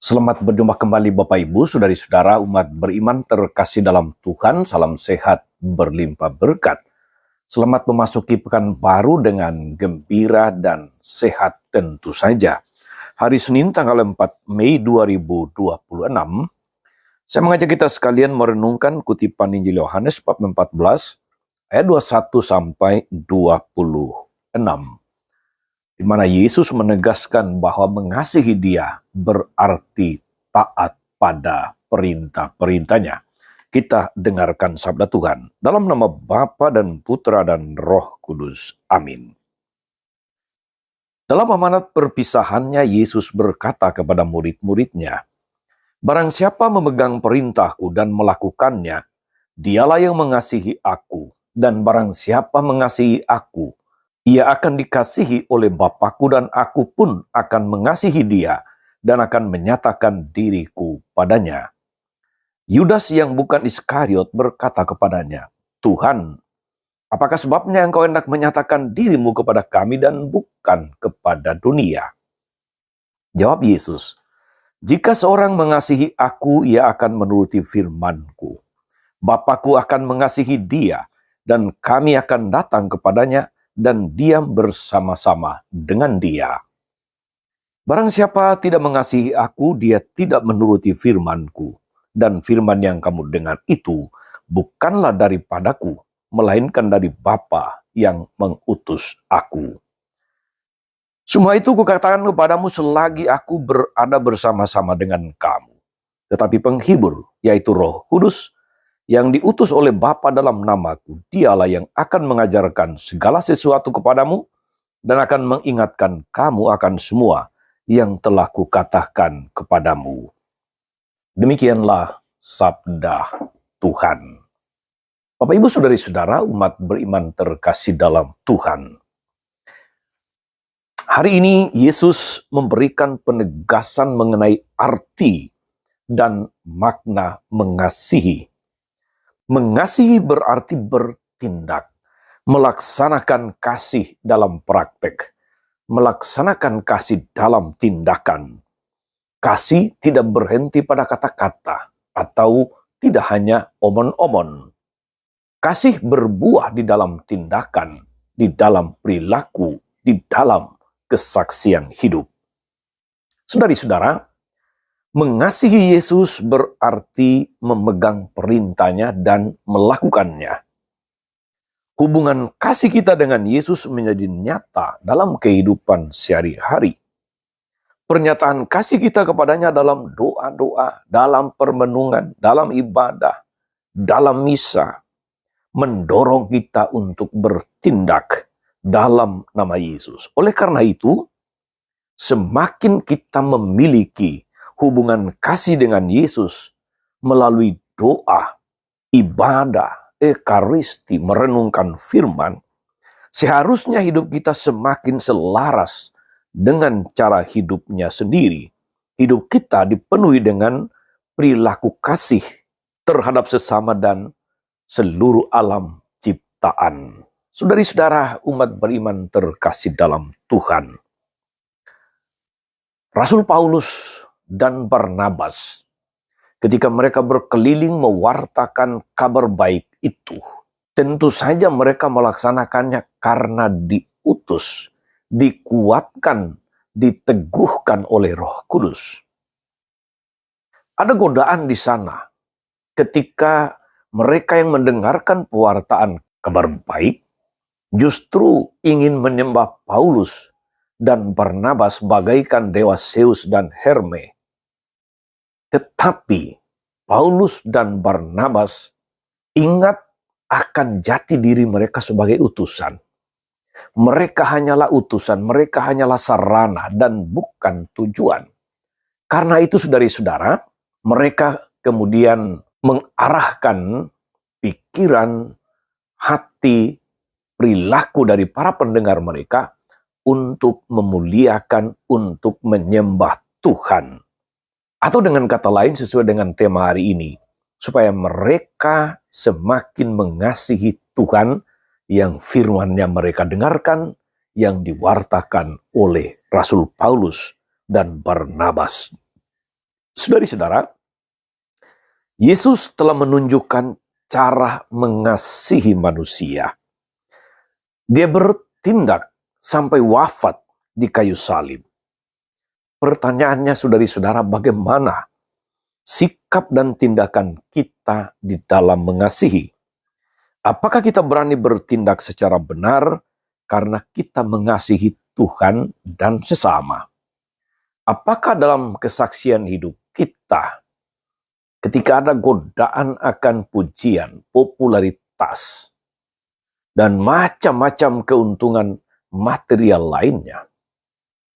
Selamat berjumpa kembali Bapak Ibu, saudari-saudara umat beriman terkasih dalam Tuhan. Salam sehat berlimpah berkat. Selamat memasuki pekan baru dengan gembira dan sehat tentu saja. Hari Senin tanggal 4 Mei 2026, saya mengajak kita sekalian merenungkan kutipan Injil Yohanes bab 14 ayat 21 sampai 26. Di mana Yesus menegaskan bahwa mengasihi Dia berarti taat pada perintah-perintahnya. Kita dengarkan sabda Tuhan dalam nama Bapa dan Putra dan Roh Kudus. Amin. Dalam amanat perpisahannya, Yesus berkata kepada murid-muridnya, "Barang siapa memegang perintahku dan melakukannya, dialah yang mengasihi aku, dan barang siapa mengasihi aku, ia akan dikasihi oleh Bapa-Ku, dan aku pun akan mengasihi dia dan akan menyatakan diriku padanya." Yudas yang bukan Iskariot berkata kepadanya, "Tuhan, apakah sebabnya engkau hendak menyatakan dirimu kepada kami dan bukan kepada dunia?" Jawab Yesus, "Jika seorang mengasihi aku, ia akan menuruti firman-Ku. Bapa-Ku akan mengasihi dia, dan kami akan datang kepadanya dan diam bersama-sama dengan dia. Barang siapa tidak mengasihi aku, dia tidak menuruti firman-Ku. Dan firman yang kamu dengar itu bukanlah daripadaku, melainkan dari Bapa yang mengutus aku. Semua itu kukatakan kepadamu selagi aku berada bersama-sama dengan kamu. Tetapi penghibur, yaitu Roh Kudus, yang diutus oleh Bapa dalam namaku, dialah yang akan mengajarkan segala sesuatu kepadamu dan akan mengingatkan kamu akan semua yang telah kukatakan kepadamu." Demikianlah sabda Tuhan. Bapak Ibu saudari-saudara umat beriman terkasih dalam Tuhan. Hari ini Yesus memberikan penegasan mengenai arti dan makna mengasihi. Mengasihi berarti bertindak, melaksanakan kasih dalam praktek, melaksanakan kasih dalam tindakan. Kasih tidak berhenti pada kata-kata atau tidak hanya omon-omon. Kasih berbuah di dalam tindakan, di dalam perilaku, di dalam kesaksian hidup. Saudari-saudara, mengasihi Yesus berarti memegang perintahnya dan melakukannya. Hubungan kasih kita dengan Yesus menjadi nyata dalam kehidupan sehari-hari. Pernyataan kasih kita kepadanya dalam doa-doa, dalam permenungan, dalam ibadah, dalam misa, mendorong kita untuk bertindak dalam nama Yesus. Oleh karena itu, semakin kita memiliki hubungan kasih dengan Yesus melalui doa, ibadah, ekaristi, merenungkan firman, seharusnya hidup kita semakin selaras dengan cara hidupnya sendiri. Hidup kita dipenuhi dengan perilaku kasih terhadap sesama dan seluruh alam ciptaan. Saudari-saudara umat beriman terkasih dalam Tuhan. Rasul Paulus dan Barnabas, ketika mereka berkeliling mewartakan kabar baik itu, tentu saja mereka melaksanakannya karena diutus, dikuatkan, diteguhkan oleh Roh Kudus. Ada godaan di sana ketika mereka yang mendengarkan pewartaan kabar baik justru ingin menyembah Paulus dan Barnabas bagaikan dewa Zeus dan Hermes. Tetapi Paulus dan Barnabas ingat akan jati diri mereka sebagai utusan. Mereka hanyalah utusan, mereka hanyalah sarana dan bukan tujuan. Karena itu saudari-saudara, mereka kemudian mengarahkan pikiran, hati, perilaku dari para pendengar mereka untuk memuliakan, untuk menyembah Tuhan. Atau dengan kata lain sesuai dengan tema hari ini, supaya mereka semakin mengasihi Tuhan yang firman-Nya mereka dengarkan, yang diwartakan oleh Rasul Paulus dan Barnabas. Saudara-saudara, Yesus telah menunjukkan cara mengasihi manusia. Dia bertindak sampai wafat di kayu salib. Pertanyaannya, saudara-saudara, bagaimana sikap dan tindakan kita di dalam mengasihi? Apakah kita berani bertindak secara benar karena kita mengasihi Tuhan dan sesama? Apakah dalam kesaksian hidup kita, ketika ada godaan akan pujian, popularitas, dan macam-macam keuntungan material lainnya,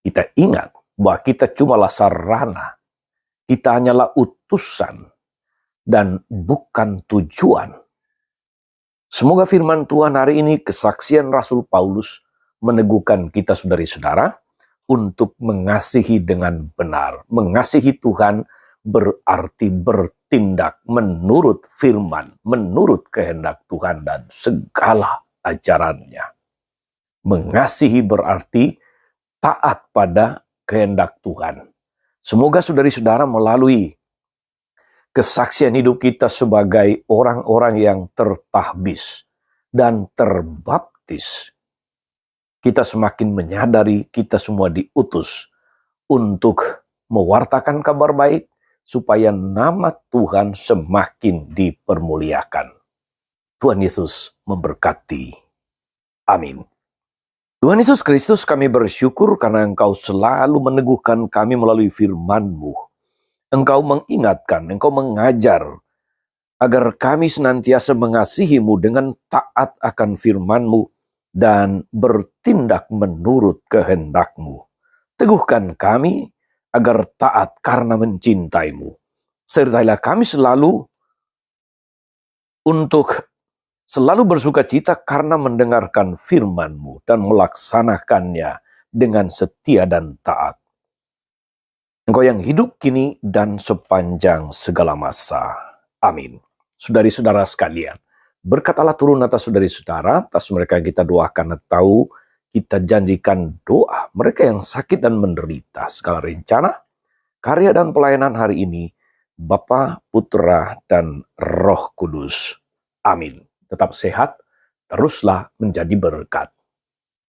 kita ingat bahwa kita cumalah sarana, kita hanyalah utusan, dan bukan tujuan. Semoga firman Tuhan hari ini, kesaksian Rasul Paulus, meneguhkan kita saudara-saudara untuk mengasihi dengan benar. Mengasihi Tuhan berarti bertindak menurut firman, menurut kehendak Tuhan dan segala ajarannya. Mengasihi berarti taat pada kehendak Tuhan. Semoga saudari-saudara melalui kesaksian hidup kita sebagai orang-orang yang tertahbis dan terbaptis, kita semakin menyadari kita semua diutus untuk mewartakan kabar baik supaya nama Tuhan semakin dipermuliakan. Tuhan Yesus memberkati. Amin. Tuhan Yesus Kristus, kami bersyukur karena Engkau selalu meneguhkan kami melalui firman-Mu. Engkau mengingatkan, Engkau mengajar agar kami senantiasa mengasihi-Mu dengan taat akan firman-Mu dan bertindak menurut kehendak-Mu. Teguhkan kami agar taat karena mencintai-Mu. Sertailah kami untuk selalu bersuka cita karena mendengarkan firman-Mu dan melaksanakannya dengan setia dan taat. Engkau yang hidup kini dan sepanjang segala masa. Amin. Saudari-saudara sekalian, berkat Allah turun atas saudari-saudara, atas mereka yang kita doakan atau kita janjikan doa, mereka yang sakit dan menderita, segala rencana, karya dan pelayanan hari ini, Bapa, Putra, dan Roh Kudus. Amin. Tetap sehat, teruslah menjadi berkat.